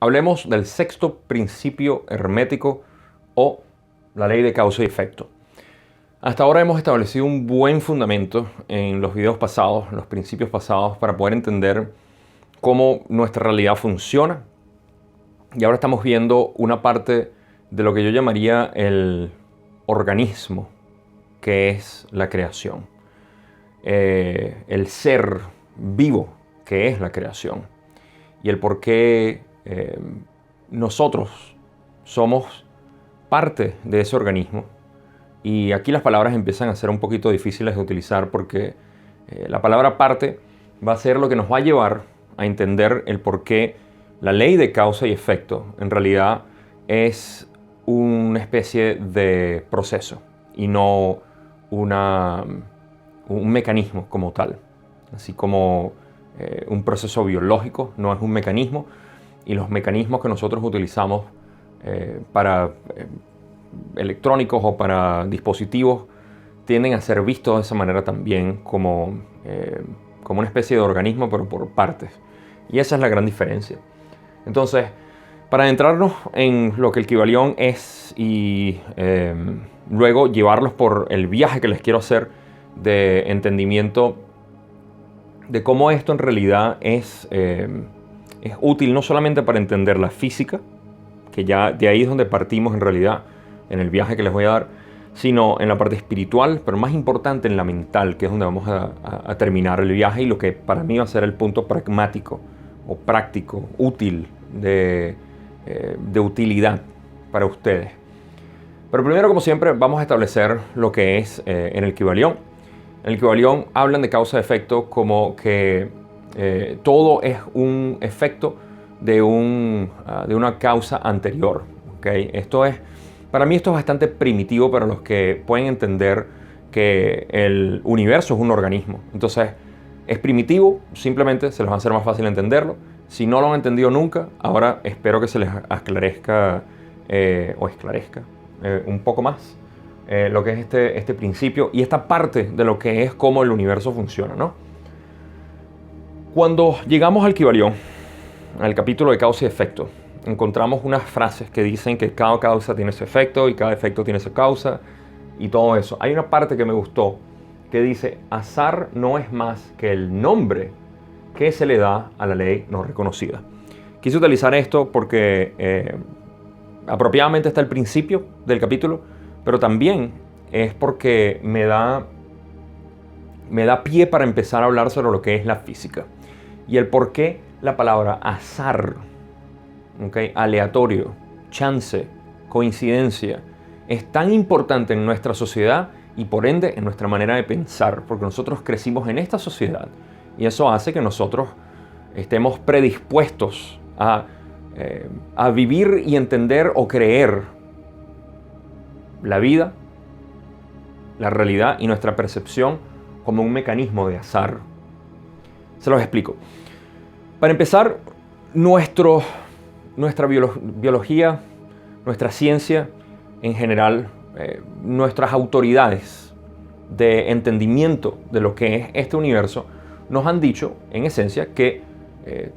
hablemos del sexto principio hermético o la ley de causa y efecto. Hasta ahora hemos establecido un buen fundamento en los videos pasados, en los principios pasados, para poder entender cómo nuestra realidad funciona. Y ahora estamos viendo una parte de lo que yo llamaría el organismo, que es la creación. El ser vivo, que es la creación. Y el por qué nosotros somos parte de ese organismo. Y aquí las palabras empiezan a ser un poquito difíciles de utilizar porque la palabra parte va a ser lo que nos va a llevar a entender el por qué la ley de causa y efecto en realidad es una especie de proceso y no un mecanismo como tal. Así como un proceso biológico no es un mecanismo, y los mecanismos que nosotros utilizamos para electrónicos o para dispositivos tienden a ser vistos de esa manera también como una especie de organismo, pero por partes. Y esa es la gran diferencia. Entonces, para adentrarnos en lo que el Kybalión es y luego llevarlos por el viaje que les quiero hacer de entendimiento de cómo esto en realidad es útil no solamente para entender la física, que ya de ahí es donde partimos en realidad en el viaje que les voy a dar, sino en la parte espiritual, pero más importante en la mental, que es donde vamos a terminar el viaje y lo que para mí va a ser el punto pragmático o práctico, útil, de utilidad para ustedes. Pero primero, como siempre, vamos a establecer lo que es en el Kybalión. En el Kybalión hablan de causa-efecto como que todo es un efecto de una causa anterior. ¿Okay? Para mí esto es bastante primitivo para los que pueden entender que el universo es un organismo. Entonces, es primitivo, simplemente se les va a hacer más fácil entenderlo. Si no lo han entendido nunca, ahora espero que se les esclarezca un poco más lo que es este principio y esta parte de lo que es cómo el universo funciona, ¿no? Cuando llegamos al Kybalión, al capítulo de causa y efecto, encontramos unas frases que dicen que cada causa tiene su efecto y cada efecto tiene su causa y todo eso. Hay una parte que me gustó que dice: azar no es más que el nombre que se le da a la ley no reconocida. Quise utilizar esto porque apropiadamente está el principio del capítulo, pero también es porque me da pie para empezar a hablar sobre lo que es la física y el por qué la palabra azar, ¿okay? Aleatorio, chance, coincidencia, es tan importante en nuestra sociedad y por ende en nuestra manera de pensar, porque nosotros crecimos en esta sociedad y eso hace que nosotros estemos predispuestos a vivir y entender o creer la vida, la realidad y nuestra percepción como un mecanismo de azar. Se los explico. Para empezar, nuestra biología, nuestra ciencia en general, nuestras autoridades de entendimiento de lo que es este universo, nos han dicho, en esencia, que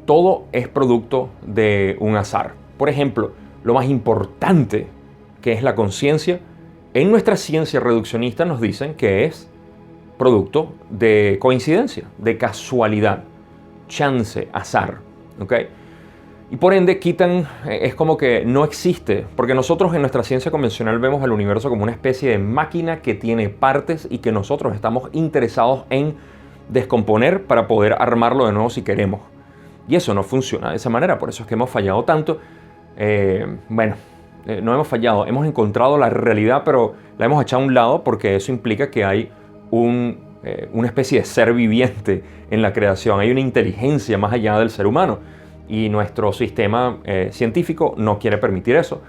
todo es producto de un azar. Por ejemplo, lo más importante, que es la conciencia, en nuestra ciencia reduccionista nos dicen que es producto de coincidencia, de casualidad, chance, azar. ¿Okay? Y por ende es como que no existe, porque nosotros en nuestra ciencia convencional vemos al universo como una especie de máquina que tiene partes y que nosotros estamos interesados en descomponer para poder armarlo de nuevo si queremos. Y eso no funciona de esa manera, por eso es que hemos fallado tanto. No hemos fallado, hemos encontrado la realidad, pero la hemos echado a un lado porque eso implica que hay una especie de ser viviente en la creación, hay una inteligencia más allá del ser humano y nuestro sistema científico no quiere permitir eso.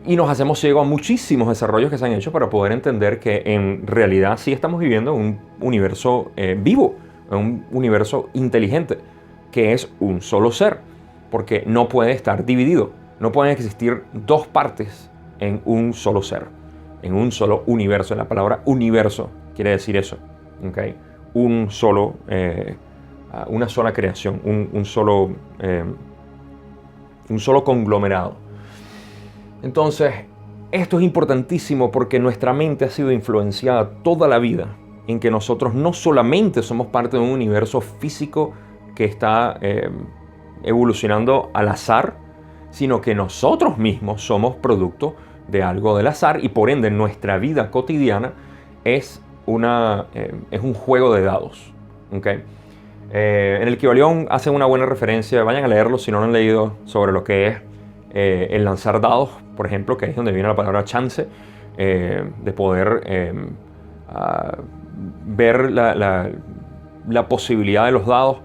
Y nos hacemos ciegos a muchísimos desarrollos que se han hecho para poder entender que en realidad sí estamos viviendo en un universo vivo, en un universo inteligente, que es un solo ser, porque no puede estar dividido. No pueden existir dos partes en un solo ser, en un solo universo. La palabra universo quiere decir eso, ¿okay? Una sola creación, un solo un solo conglomerado. Entonces, esto es importantísimo porque nuestra mente ha sido influenciada toda la vida en que nosotros no solamente somos parte de un universo físico que está evolucionando al azar, sino que nosotros mismos somos producto de algo del azar y por ende nuestra vida cotidiana es un juego de dados. ¿Okay? En el Kybalión hacen una buena referencia, vayan a leerlo si no lo han leído, sobre lo que es el lanzar dados, por ejemplo, que es donde viene la palabra chance, de poder ver la posibilidad de los dados.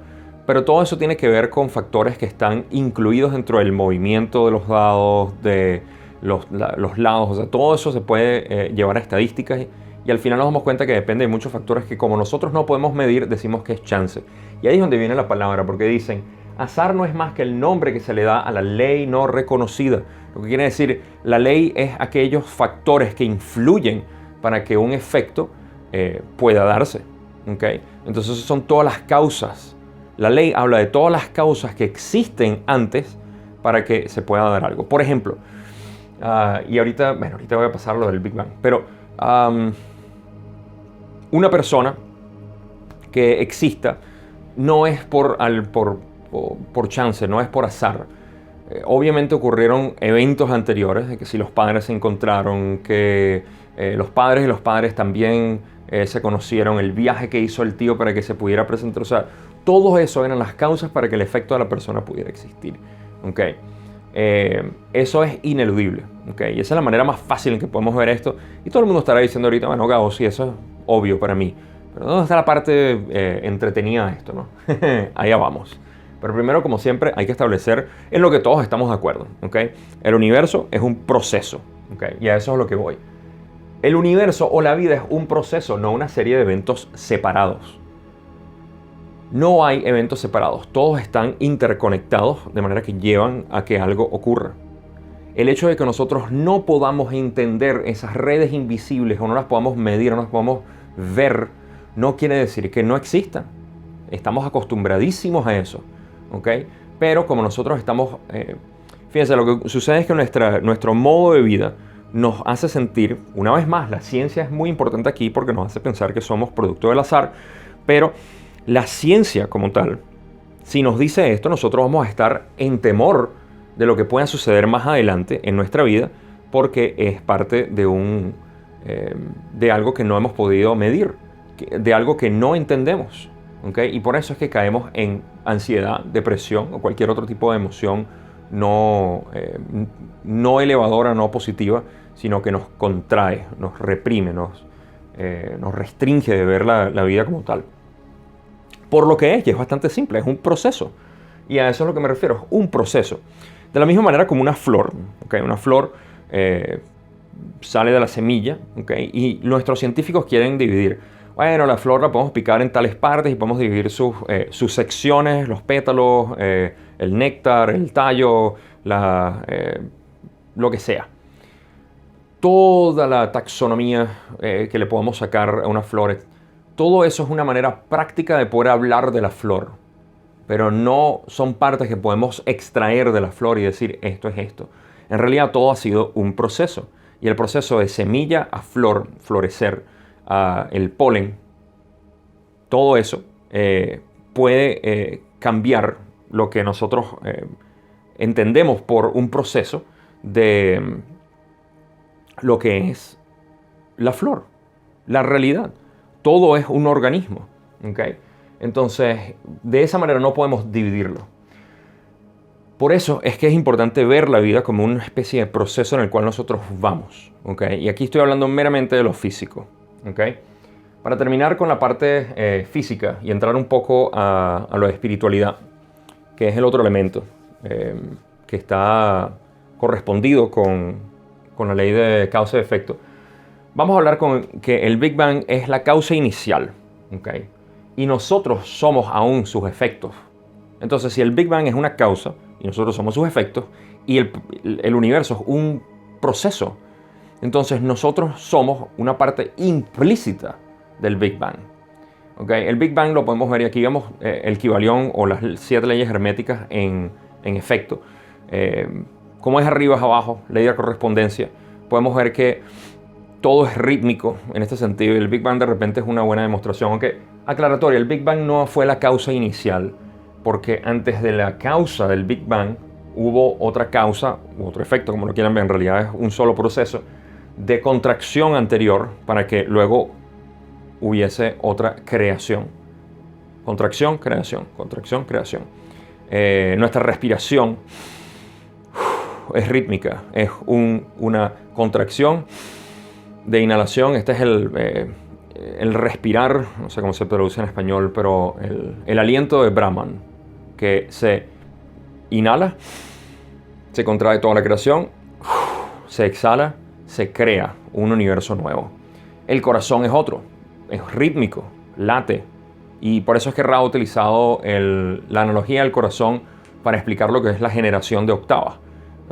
Pero todo eso tiene que ver con factores que están incluidos dentro del movimiento de los dados, de los lados. O sea, todo eso se puede llevar a estadísticas y al final nos damos cuenta que depende de muchos factores que como nosotros no podemos medir, decimos que es chance. Y ahí es donde viene la palabra, porque dicen, azar no es más que el nombre que se le da a la ley no reconocida. Lo que quiere decir, la ley es aquellos factores que influyen para que un efecto pueda darse. ¿Okay? Entonces son todas las causas. La ley habla de todas las causas que existen antes para que se pueda dar algo. Por ejemplo, y ahorita voy a pasar lo del Big Bang, pero una persona que exista no es por chance, no es por azar. Obviamente ocurrieron eventos anteriores, de que si los padres se encontraron, que los padres y los padres también se conocieron, el viaje que hizo el tío para que se pudiera presentar, o sea, todo eso eran las causas para que el efecto de la persona pudiera existir. ¿Okay? Eso es ineludible. ¿Okay? Y esa es la manera más fácil en que podemos ver esto. Y todo el mundo estará diciendo ahorita, bueno, Gabo, sí, eso es obvio para mí. Pero ¿dónde está la parte entretenida de esto, no? Allá vamos. Pero primero, como siempre, hay que establecer en lo que todos estamos de acuerdo. ¿Okay? El universo es un proceso. ¿Okay? Y a eso es lo que voy. El universo o la vida es un proceso, no una serie de eventos separados. No hay eventos separados, todos están interconectados de manera que llevan a que algo ocurra. El hecho de que nosotros no podamos entender esas redes invisibles o no las podamos medir, no las podamos ver, no quiere decir que no existan. Estamos acostumbradísimos a eso, ¿ok? Pero como nosotros estamos... fíjense, lo que sucede es que nuestro modo de vida nos hace sentir, una vez más, la ciencia es muy importante aquí porque nos hace pensar que somos producto del azar, pero la ciencia como tal, si nos dice esto, nosotros vamos a estar en temor de lo que pueda suceder más adelante en nuestra vida porque es parte de algo que no hemos podido medir, de algo que no entendemos. ¿Okay? Y por eso es que caemos en ansiedad, depresión o cualquier otro tipo de emoción no elevadora, no positiva, sino que nos contrae, nos reprime, nos restringe de ver la vida como tal. Por lo que es, y es bastante simple, es un proceso. Y a eso es a lo que me refiero, es un proceso. De la misma manera como una flor, ¿okay? Una flor sale de la semilla, ¿okay? Y nuestros científicos quieren dividir. Bueno, la flor la podemos picar en tales partes y podemos dividir sus secciones, los pétalos, el néctar, el tallo, lo que sea. Toda la taxonomía que le podemos sacar a una flor, todo eso es una manera práctica de poder hablar de la flor. Pero no son partes que podemos extraer de la flor y decir esto es esto. En realidad todo ha sido un proceso. Y el proceso de semilla a flor, florecer, el polen, todo eso puede cambiar lo que nosotros entendemos por un proceso de lo que es la flor, la realidad. Todo es un organismo, ¿okay? Entonces, de esa manera no podemos dividirlo. Por eso es que es importante ver la vida como una especie de proceso en el cual nosotros vamos, ¿okay? Y aquí estoy hablando meramente de lo físico, ¿okay? Para terminar con la parte física y entrar un poco a lo de espiritualidad, que es el otro elemento que está correspondido con la ley de causa y efecto. Vamos a hablar con que el Big Bang es la causa inicial, ¿okay? Y nosotros somos aún sus efectos. Entonces, si el Big Bang es una causa y nosotros somos sus efectos y el universo es un proceso, entonces nosotros somos una parte implícita del Big Bang. ¿Okay? El Big Bang lo podemos ver y aquí vemos el Kybalión o las 7 leyes herméticas en efecto. Como es arriba es abajo, ley de correspondencia, podemos ver que todo es rítmico en este sentido, y el Big Bang de repente es una buena demostración. Aunque, aclaratoria, el Big Bang no fue la causa inicial, porque antes de la causa del Big Bang hubo otra causa, u otro efecto, como lo quieran ver, en realidad es un solo proceso de contracción anterior para que luego hubiese otra creación. Contracción, creación, contracción, creación. Nuestra respiración es rítmica, es una contracción de inhalación. Este es el respirar, no sé cómo se traduce en español, pero el aliento de Brahman, que se inhala, se contrae toda la creación, se exhala, se crea un universo nuevo. El corazón es otro, es rítmico, late, y por eso es que Ra ha utilizado la analogía del corazón para explicar lo que es la generación de octavas.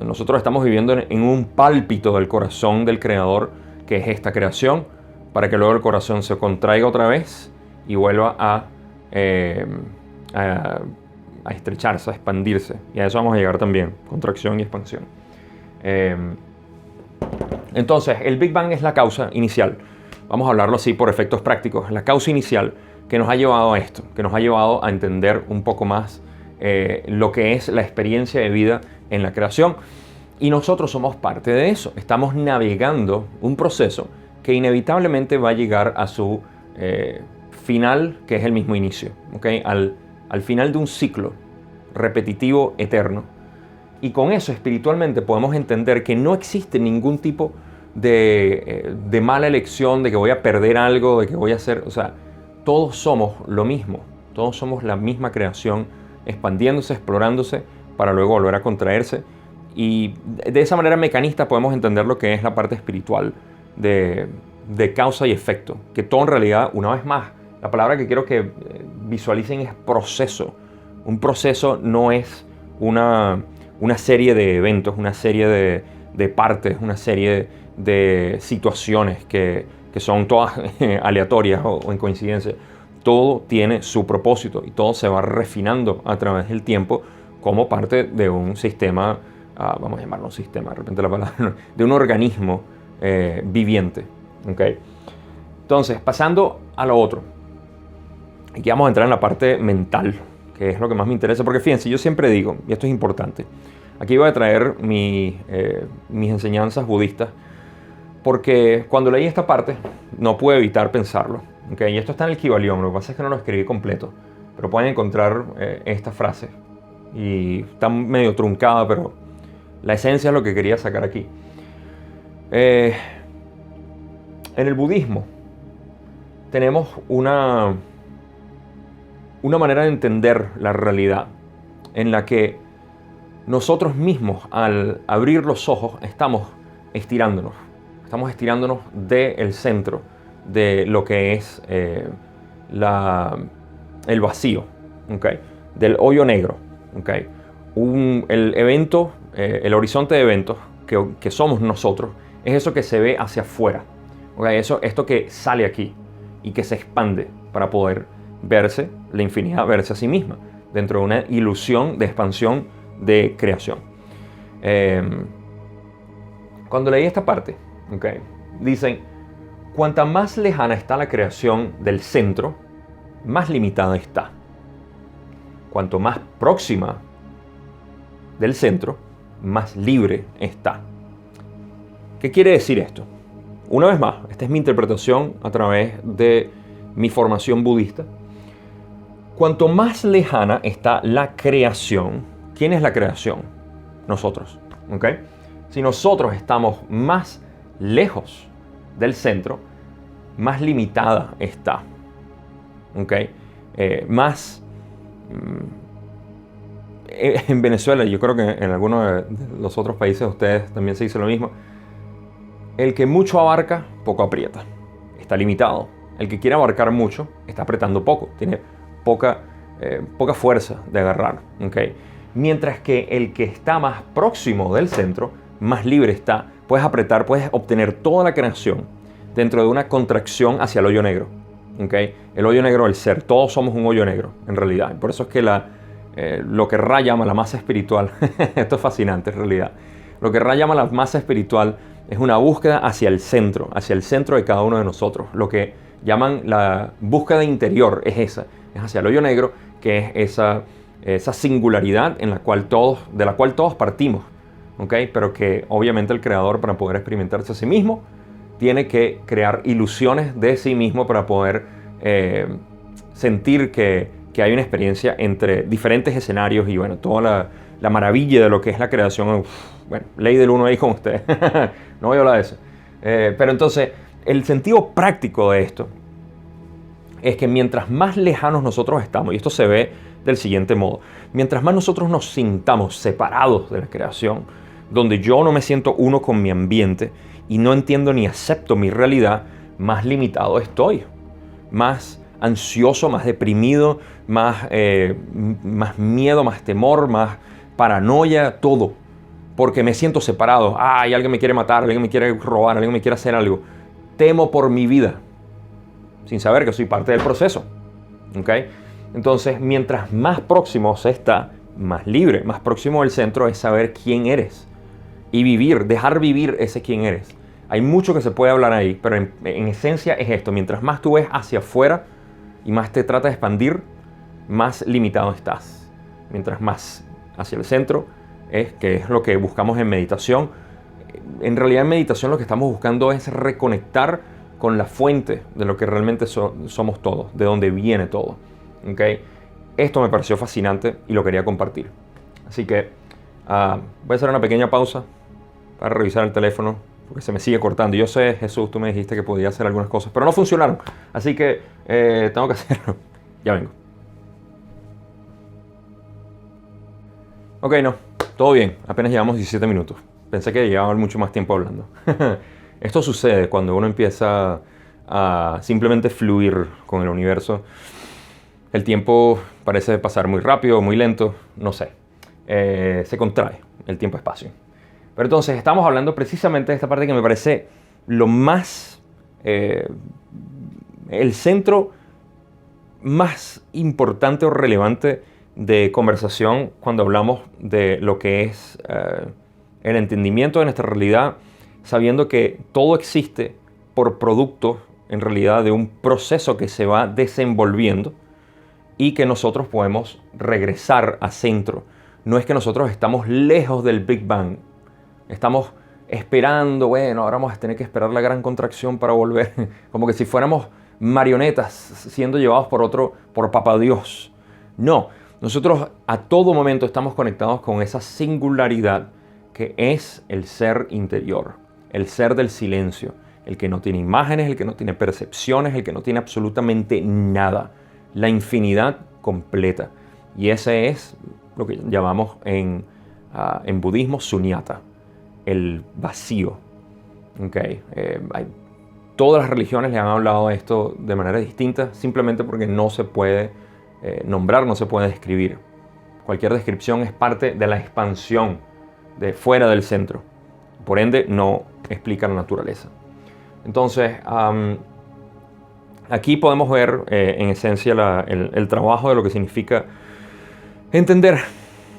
Nosotros estamos viviendo en un pálpito del corazón del Creador, que es esta creación, para que luego el corazón se contraiga otra vez y vuelva a estrecharse, a expandirse. Y a eso vamos a llegar también, contracción y expansión. Entonces, el Big Bang es la causa inicial. Vamos a hablarlo así por efectos prácticos. La causa inicial que nos ha llevado a esto, que nos ha llevado a entender un poco más lo que es la experiencia de vida en la creación. Y nosotros somos parte de eso. Estamos navegando un proceso que inevitablemente va a llegar a su final, que es el mismo inicio, ¿okay? Al final de un ciclo repetitivo, eterno. Y con eso espiritualmente podemos entender que no existe ningún tipo de mala elección, de que voy a perder algo, de que voy a hacer... O sea, todos somos lo mismo. Todos somos la misma creación, expandiéndose, explorándose, para luego volver a contraerse. Y de esa manera mecanista podemos entender lo que es la parte espiritual de causa y efecto. Que todo en realidad, una vez más, la palabra que quiero que visualicen es proceso. Un proceso no es una serie de eventos, una serie de partes, una serie de situaciones que son todas aleatorias o en coincidencia. Todo tiene su propósito y todo se va refinando a través del tiempo como parte de un sistema, vamos a llamarlo un sistema, de repente la palabra, de un organismo viviente. ¿Okay? Entonces, pasando a lo otro. Aquí vamos a entrar en la parte mental, que es lo que más me interesa, porque fíjense, yo siempre digo, y esto es importante, aquí voy a traer mis enseñanzas budistas, porque cuando leí esta parte no pude evitar pensarlo. ¿Okay? Y esto está en el Kybalión, lo que pasa es que no lo escribí completo, pero pueden encontrar esta frase, y está medio truncada, pero la esencia es lo que quería sacar aquí. En el budismo tenemos una manera de entender la realidad en la que nosotros mismos, al abrir los ojos, estamos estirándonos del centro de lo que es el vacío, ¿okay? Del hoyo negro, ¿okay? El evento, el horizonte de eventos que somos nosotros, es eso que se ve hacia afuera, ¿okay? Esto que sale aquí y que se expande para poder verse, la infinidad verse a sí misma, dentro de una ilusión de expansión, de creación. Cuando leí esta parte, okay, dicen, cuanta más lejana está la creación del centro, más limitada está. Cuanto más próxima del centro, más libre está. ¿Qué quiere decir esto? Una vez más, esta es mi interpretación a través de mi formación budista. Cuanto más lejana está la creación, ¿quién es la creación? Nosotros, ¿okay? Si nosotros estamos más lejos del centro, más limitada está, ¿okay? En Venezuela, yo creo que en algunos de los otros países de ustedes también se dice lo mismo. El que mucho abarca, poco aprieta. Está limitado. El que quiere abarcar mucho, está apretando poco. Tiene poca fuerza de agarrar, ¿okay? Mientras que el que está más próximo del centro, más libre está. Puedes apretar, puedes obtener toda la creación dentro de una contracción hacia el hoyo negro, ¿okay? El hoyo negro del ser. Todos somos un hoyo negro, en realidad. Por eso es que lo que Ra llama la masa espiritual. Esto es fascinante en realidad. Lo que Ra llama la masa espiritual es una búsqueda hacia el centro de cada uno de nosotros. Lo que llaman la búsqueda interior es esa, es hacia el hoyo negro, que es esa singularidad de la cual todos partimos, ¿okay? Pero que obviamente el creador, para poder experimentarse a sí mismo, tiene que crear ilusiones de sí mismo para poder sentir que hay una experiencia entre diferentes escenarios y bueno, toda la maravilla de lo que es la creación. Bueno, ley del uno ahí con ustedes. No voy a hablar de eso. Pero entonces, el sentido práctico de esto es que mientras más lejanos nosotros estamos, y esto se ve del siguiente modo, mientras más nosotros nos sintamos separados de la creación, donde yo no me siento uno con mi ambiente y no entiendo ni acepto mi realidad, más limitado estoy, más ansioso, más deprimido, más miedo, más temor, más paranoia, todo. Porque me siento separado. Ay, alguien me quiere matar, alguien me quiere robar, alguien me quiere hacer algo. Temo por mi vida, sin saber que soy parte del proceso. ¿Okay? Entonces, mientras más próximo se está, más libre, más próximo del centro, es saber quién eres. Y vivir, dejar vivir ese quién eres. Hay mucho que se puede hablar ahí, pero en esencia es esto. Mientras más tú ves hacia afuera y más te trata de expandir, más limitado estás. Mientras más hacia el centro, que es lo que buscamos en meditación. En realidad en meditación lo que estamos buscando es reconectar con la fuente de lo que realmente somos todos, de donde viene todo. ¿Okay? Esto me pareció fascinante y lo quería compartir. Así que voy a hacer una pequeña pausa para revisar el teléfono, porque se me sigue cortando. Yo sé, Jesús, tú me dijiste que podía hacer algunas cosas, pero no funcionaron. Así que tengo que hacerlo. Ya vengo. Ok, no. Todo bien. Apenas llevamos 17 minutos. Pensé que llevaba mucho más tiempo hablando. Esto sucede cuando uno empieza a simplemente fluir con el universo. El tiempo parece pasar muy rápido, muy lento. No sé. Se contrae el tiempo-espacio. Pero entonces estamos hablando precisamente de esta parte que me parece lo más... el centro más importante o relevante de conversación cuando hablamos de lo que es el entendimiento de nuestra realidad, sabiendo que todo existe por producto, en realidad, de un proceso que se va desenvolviendo y que nosotros podemos regresar a centro. No es que nosotros estamos lejos del Big Bang, estamos esperando, bueno, ahora vamos a tener que esperar la gran contracción para volver, como que si fuéramos marionetas siendo llevados por Papá Dios. No, nosotros a todo momento estamos conectados con esa singularidad que es el ser interior, el ser del silencio, el que no tiene imágenes, el que no tiene percepciones, el que no tiene absolutamente nada, la infinidad completa. Y ese es lo que llamamos en budismo sunyata, el vacío. Okay. Todas las religiones le han hablado de esto de manera distinta, simplemente porque no se puede nombrar, no se puede describir. Cualquier descripción es parte de la expansión de fuera del centro. Por ende, no explica la naturaleza. Entonces, aquí podemos ver en esencia el trabajo de lo que significa entender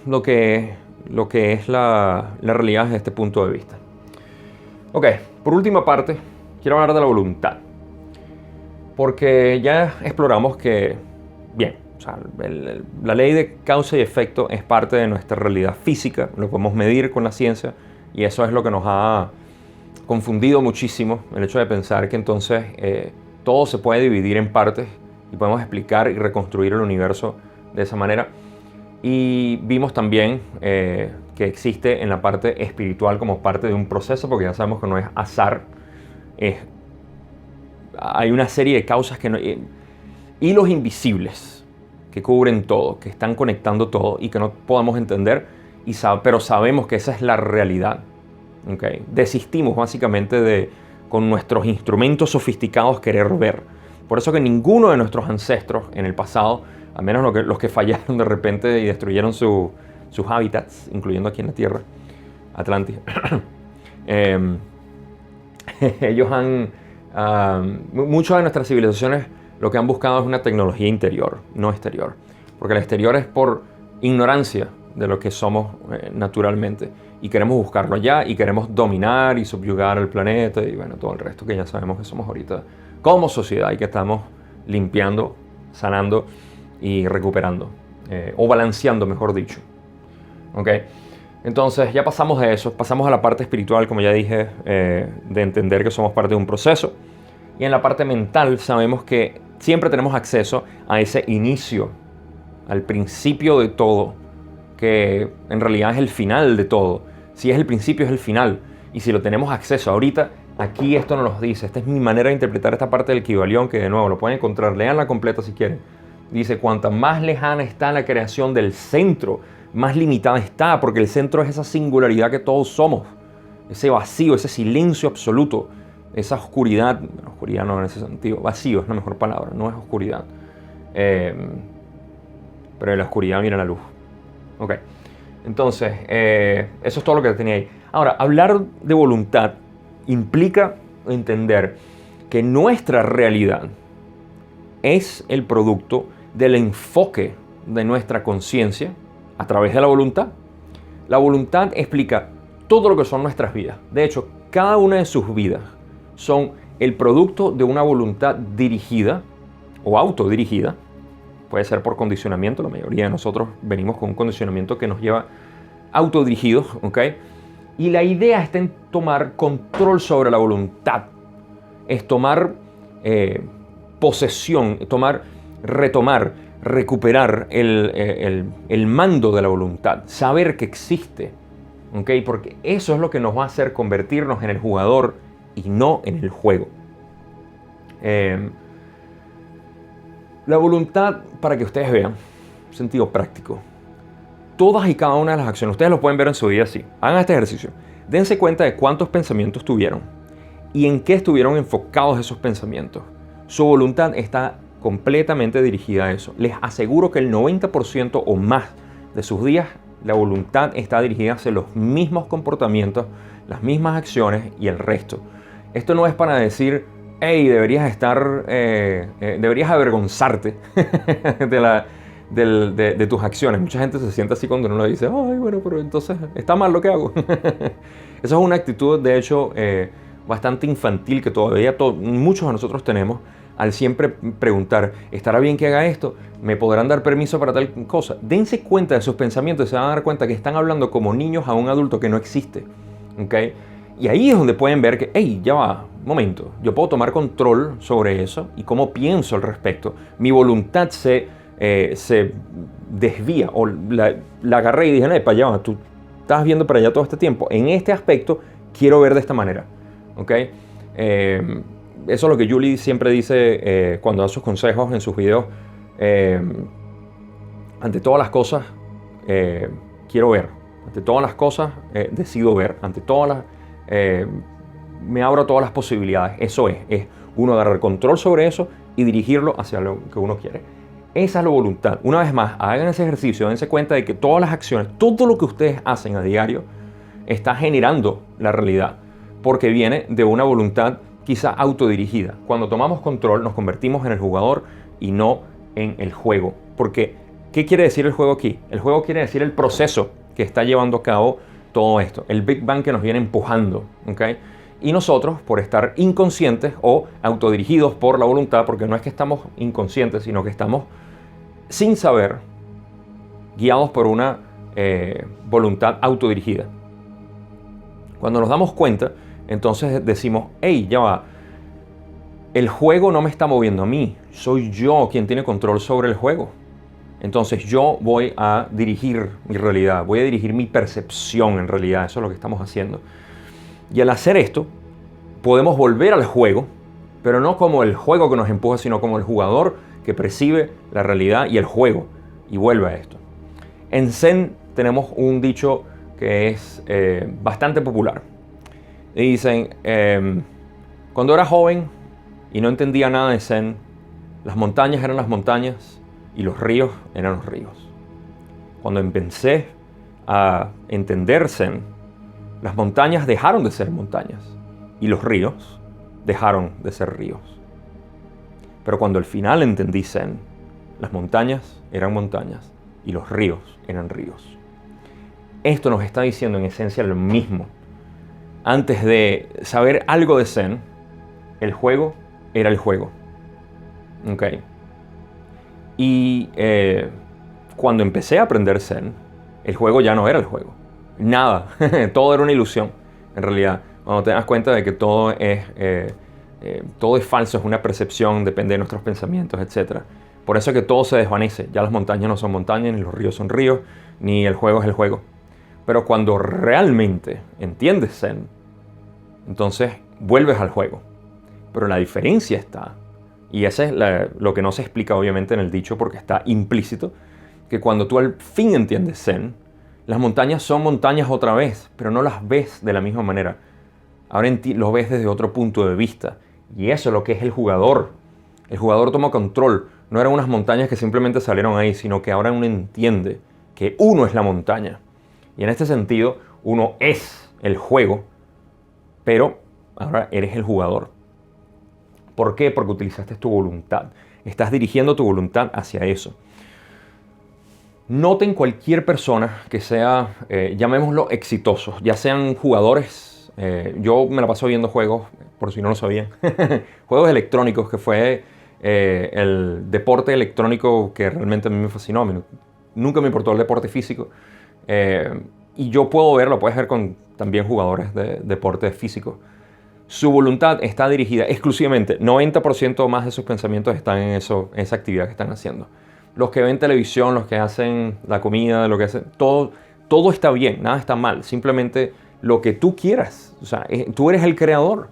lo que es la realidad desde este punto de vista. Ok, por última parte, quiero hablar de la voluntad. Porque ya exploramos que, bien, o sea, la ley de causa y efecto es parte de nuestra realidad física, lo podemos medir con la ciencia, y eso es lo que nos ha confundido muchísimo, el hecho de pensar que entonces todo se puede dividir en partes y podemos explicar y reconstruir el universo de esa manera. Y vimos también que existe en la parte espiritual como parte de un proceso, porque ya sabemos que no es azar, hay una serie de causas hilos invisibles que cubren todo, que están conectando todo y que no podemos entender, pero sabemos que esa es la realidad. ¿Okay? Desistimos básicamente con nuestros instrumentos sofisticados, querer ver. Por eso que ninguno de nuestros ancestros en el pasado, a menos los que fallaron de repente y destruyeron sus hábitats, incluyendo aquí en la Tierra, Atlántida, ellos muchas de nuestras civilizaciones lo que han buscado es una tecnología interior, no exterior. Porque el exterior es por ignorancia de lo que somos naturalmente. Y queremos buscarlo allá y queremos dominar y subyugar el planeta y bueno, todo el resto que ya sabemos que somos ahorita como sociedad y que estamos limpiando, sanando y recuperando. O balanceando, mejor dicho. ¿Ok? Entonces ya pasamos de eso, pasamos a la parte espiritual, como ya dije, de entender que somos parte de un proceso. Y en la parte mental sabemos que siempre tenemos acceso a ese inicio, al principio de todo, que en realidad es el final de todo. Si es el principio, es el final. Y si lo tenemos acceso ahorita, aquí esto nos lo dice. Esta es mi manera de interpretar esta parte del Kybalión, que de nuevo lo pueden encontrar, leanla completa si quieren. Dice, cuanta más lejana está la creación del centro, más limitada está, porque el centro es esa singularidad que todos somos. Ese vacío, ese silencio absoluto, esa oscuridad, oscuridad no en ese sentido, vacío es la mejor palabra, no es oscuridad. Pero en la oscuridad mira la luz. Ok, entonces, eso es todo lo que tenía ahí. Ahora, hablar de voluntad implica entender que nuestra realidad es el producto del enfoque de nuestra conciencia a través de la voluntad. La voluntad explica todo lo que son nuestras vidas. De hecho, cada una de sus vidas son el producto de una voluntad dirigida o autodirigida. Puede ser por condicionamiento, la mayoría de nosotros venimos con un condicionamiento que nos lleva autodirigidos, ¿ok? Y la idea está en tomar control sobre la voluntad. Es tomar posesión, retomar, recuperar el mando de la voluntad. Saber que existe, ¿ok? Porque eso es lo que nos va a hacer convertirnos en el jugador y no en el juego. La voluntad, para que ustedes vean, sentido práctico, todas y cada una de las acciones, ustedes lo pueden ver en su vida así. Hagan este ejercicio. Dense cuenta de cuántos pensamientos tuvieron y en qué estuvieron enfocados esos pensamientos. Su voluntad está completamente dirigida a eso. Les aseguro que el 90% o más de sus días, la voluntad está dirigida hacia los mismos comportamientos, las mismas acciones y el resto. Esto no es para decir, hey, deberías avergonzarte de tus acciones. Mucha gente se siente así cuando uno le dice, ay, bueno, pero entonces está mal lo que hago. Esa es una actitud, de hecho, bastante infantil que todavía muchos de nosotros tenemos al siempre preguntar, ¿estará bien que haga esto? ¿Me podrán dar permiso para tal cosa? Dense cuenta de sus pensamientos y se van a dar cuenta que están hablando como niños a un adulto que no existe. ¿Okay? Y ahí es donde pueden ver que, hey, ya va, momento, yo puedo tomar control sobre eso y cómo pienso al respecto. Mi voluntad se desvía o la agarré y dije, no, para allá, tú estás viendo para allá todo este tiempo. En este aspecto quiero ver de esta manera. ¿Okay? Eso es lo que Julie siempre dice cuando da sus consejos en sus videos. Ante todas las cosas, quiero ver. Ante todas las cosas, decido ver. Ante todas las... me abro a todas las posibilidades. Eso es uno agarrar control sobre eso y dirigirlo hacia lo que uno quiere. Esa es la voluntad. Una vez más, hagan ese ejercicio, dense cuenta de que todas las acciones, todo lo que ustedes hacen a diario, está generando la realidad, porque viene de una voluntad quizá autodirigida. Cuando tomamos control, nos convertimos en el jugador y no en el juego. Porque, ¿qué quiere decir el juego aquí? El juego quiere decir el proceso que está llevando a cabo todo esto, el Big Bang que nos viene empujando, ¿okay? Y nosotros, por estar inconscientes o autodirigidos por la voluntad, porque no es que estamos inconscientes, sino que estamos sin saber, guiados por una voluntad autodirigida. Cuando nos damos cuenta, entonces decimos, hey, ya va, el juego no me está moviendo a mí, soy yo quien tiene control sobre el juego. Entonces yo voy a dirigir mi realidad, voy a dirigir mi percepción en realidad, eso es lo que estamos haciendo. Y al hacer esto, podemos volver al juego, pero no como el juego que nos empuja, sino como el jugador que percibe la realidad y el juego y vuelve a esto. En Zen tenemos un dicho que es bastante popular. Y dicen, cuando era joven y no entendía nada de Zen, las montañas eran las montañas y los ríos eran los ríos. Cuando empecé a entender Zen, las montañas dejaron de ser montañas y los ríos dejaron de ser ríos. Pero cuando al final entendí Zen, las montañas eran montañas y los ríos eran ríos. Esto nos está diciendo en esencia lo mismo. Antes de saber algo de Zen, el juego era el juego. ¿Ok? Y cuando empecé a aprender Zen, el juego ya no era el juego. Nada. Todo era una ilusión. En realidad, cuando te das cuenta de que todo es falso, es una percepción, depende de nuestros pensamientos, etc. Por eso es que todo se desvanece. Ya las montañas no son montañas, ni los ríos son ríos, ni el juego es el juego. Pero cuando realmente entiendes Zen, entonces vuelves al juego. Pero la diferencia está, y eso es lo que no se explica obviamente en el dicho porque está implícito, que cuando tú al fin entiendes Zen, las montañas son montañas otra vez, pero no las ves de la misma manera. Ahora lo ves desde otro punto de vista. Y eso es lo que es el jugador. El jugador toma control. No eran unas montañas que simplemente salieron ahí, sino que ahora uno entiende que uno es la montaña. Y en este sentido, uno es el juego, pero ahora eres el jugador. ¿Por qué? Porque utilizaste tu voluntad. Estás dirigiendo tu voluntad hacia eso. Noten cualquier persona que sea, llamémoslo exitoso, ya sean jugadores. Yo me la paso viendo juegos, por si no lo sabían, juegos electrónicos, que fue el deporte electrónico que realmente a mí me fascinó. Nunca me importó el deporte físico. Y yo puedo verlo, puedes ver con también jugadores de deporte físico. Su voluntad está dirigida exclusivamente, 90% más de sus pensamientos están en esa actividad que están haciendo. Los que ven televisión, los que hacen la comida, lo que hacen, todo está bien, nada está mal. Simplemente lo que tú quieras. O sea, tú eres el creador.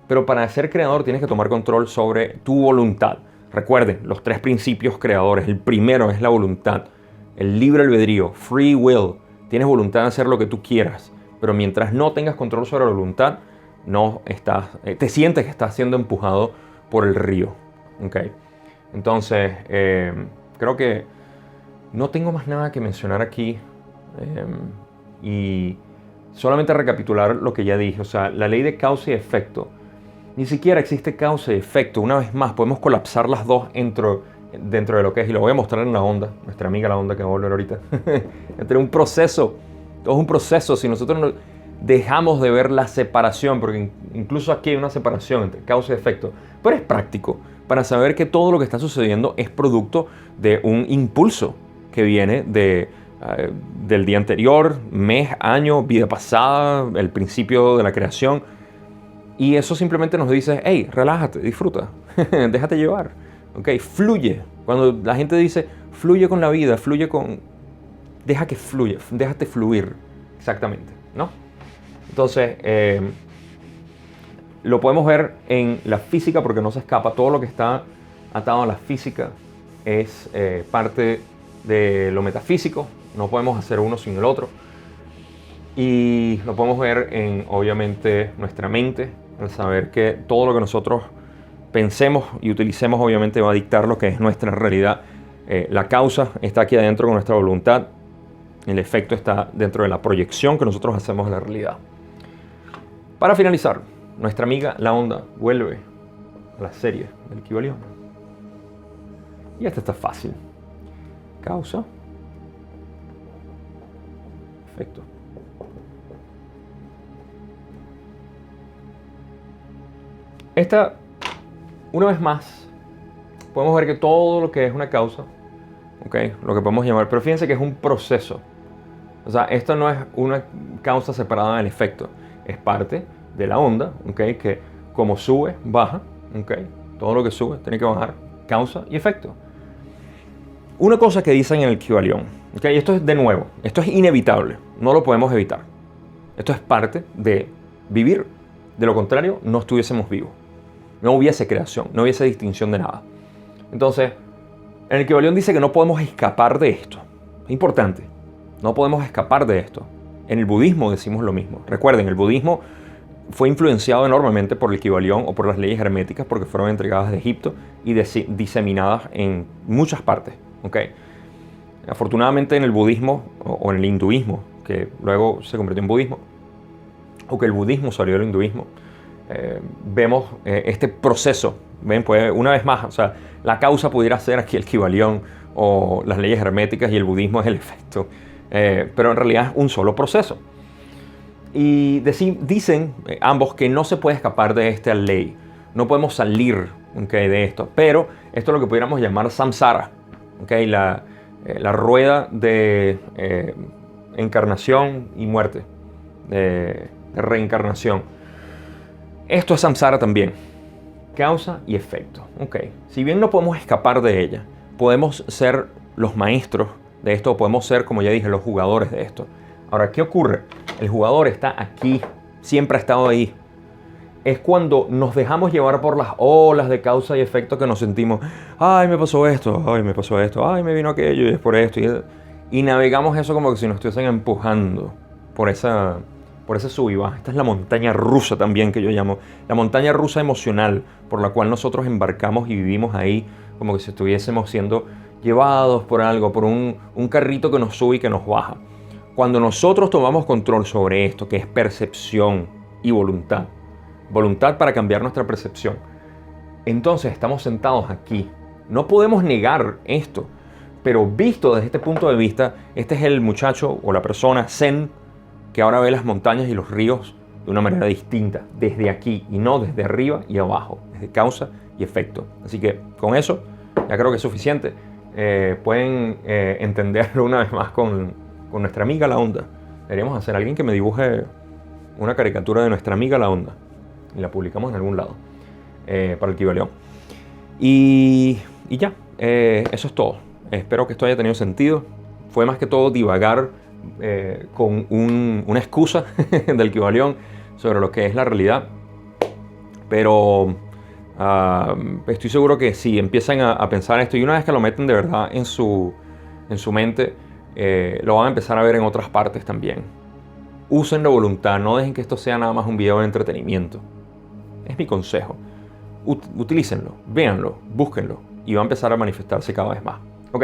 Pero para ser creador tienes que tomar control sobre tu voluntad. Recuerden, los 3 principios creadores. El primero es la voluntad. El libre albedrío, free will. Tienes voluntad de hacer lo que tú quieras. Pero mientras no tengas control sobre la voluntad, te sientes que estás siendo empujado por el río. ¿Okay? Entonces, creo que no tengo más nada que mencionar aquí. Y solamente recapitular lo que ya dije. O sea, la ley de causa y efecto. Ni siquiera existe causa y efecto. Una vez más, podemos colapsar las dos dentro de lo que es. Y lo voy a mostrar en la onda. Nuestra amiga la onda que va a volver ahorita. Entre un proceso. Todo es un proceso. Si nosotros no dejamos de ver la separación, porque incluso aquí hay una separación entre causa y efecto. Pero es práctico para saber que todo lo que está sucediendo es producto de un impulso que viene del día anterior, mes, año, vida pasada, el principio de la creación. Y eso simplemente nos dice, hey, relájate, disfruta, déjate llevar, okay, fluye. Cuando la gente dice, fluye con la vida, deja que fluya, déjate fluir, exactamente, ¿no? Entonces, lo podemos ver en la física porque no se escapa. Todo lo que está atado a la física es parte de lo metafísico. No podemos hacer uno sin el otro. Y lo podemos ver en, obviamente, nuestra mente, al saber que todo lo que nosotros pensemos y utilicemos, obviamente, va a dictar lo que es nuestra realidad. La causa está aquí adentro con nuestra voluntad. El efecto está dentro de la proyección que nosotros hacemos de la realidad. Para finalizar, nuestra amiga la onda vuelve a la serie del Kybalión. Y esta está fácil. Causa, efecto. Esta, una vez más, podemos ver que todo lo que es una causa, ¿okay? Lo que podemos llamar, pero fíjense que es un proceso. O sea, esto no es una causa separada del efecto. Es parte de la onda, ¿okay? Que como sube, baja, ¿okay? Todo lo que sube tiene que bajar, causa y efecto. Una cosa que dicen en el Kybalión, ¿okay? Esto es de nuevo, esto es inevitable, no lo podemos evitar. Esto es parte de vivir. De lo contrario, no estuviésemos vivos. No hubiese creación, no hubiese distinción de nada. Entonces, en el Kybalión dice que no podemos escapar de esto. Es importante, no podemos escapar de esto. En el budismo decimos lo mismo. Recuerden, el budismo fue influenciado enormemente por el Kybalión o por las leyes herméticas porque fueron entregadas de Egipto y diseminadas en muchas partes. ¿Okay? Afortunadamente en el budismo o en el hinduismo, que luego se convirtió en budismo, o que el budismo salió del hinduismo, vemos este proceso. ¿Ven? Pues una vez más, o sea, la causa pudiera ser aquí el Kybalión o las leyes herméticas y el budismo es el efecto. Pero en realidad es un solo proceso. Y dicen ambos que no se puede escapar de esta ley. No podemos salir, ¿okay?, de esto. Pero esto es lo que pudiéramos llamar samsara. ¿Okay? La rueda de encarnación y muerte. De reencarnación. Esto es samsara también. Causa y efecto. ¿Okay? Si bien no podemos escapar de ella, podemos ser los maestros de esto. Podemos ser, como ya dije, los jugadores de esto. Ahora, ¿qué ocurre? El jugador está aquí, siempre ha estado ahí. Es cuando nos dejamos llevar por las olas de causa y efecto que nos sentimos, ay, me pasó esto, ay, me pasó esto, ay, me vino aquello y es por esto. Y navegamos eso como que si nos estuviesen empujando por ese sub y baja. Esta es la montaña rusa también que yo llamo. La montaña rusa emocional por la cual nosotros embarcamos y vivimos ahí como que si estuviésemos siendo llevados por algo, por un carrito que nos sube y que nos baja. Cuando nosotros tomamos control sobre esto, que es percepción y voluntad para cambiar nuestra percepción, entonces estamos sentados aquí. No podemos negar esto, pero visto desde este punto de vista, este es el muchacho o la persona zen que ahora ve las montañas y los ríos de una manera distinta, desde aquí y no desde arriba y abajo, desde causa y efecto. Así que con eso ya creo que es suficiente. Pueden entenderlo una vez más con nuestra amiga la onda. Deberíamos hacer alguien que me dibuje una caricatura de nuestra amiga la onda y la publicamos en algún lado para el Kibaleón. Y ya, eso es todo. Espero que esto haya tenido sentido. Fue más que todo divagar con una excusa del Kibaleón sobre lo que es la realidad. Pero estoy seguro que si empiezan a pensar esto y una vez que lo meten de verdad en su mente, lo van a empezar a ver en otras partes también. Usen la voluntad, no dejen que esto sea nada más un video de entretenimiento. Es mi consejo. Utilícenlo, véanlo, búsquenlo y va a empezar a manifestarse cada vez más. Ok,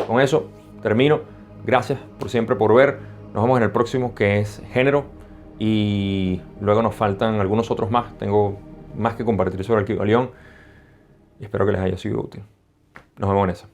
con eso termino. Gracias por siempre por ver. Nos vemos en el próximo, que es género, y luego nos faltan algunos otros más. Tengo más que compartir sobre el Kibaleón y espero que les haya sido útil. Nos vemos en eso.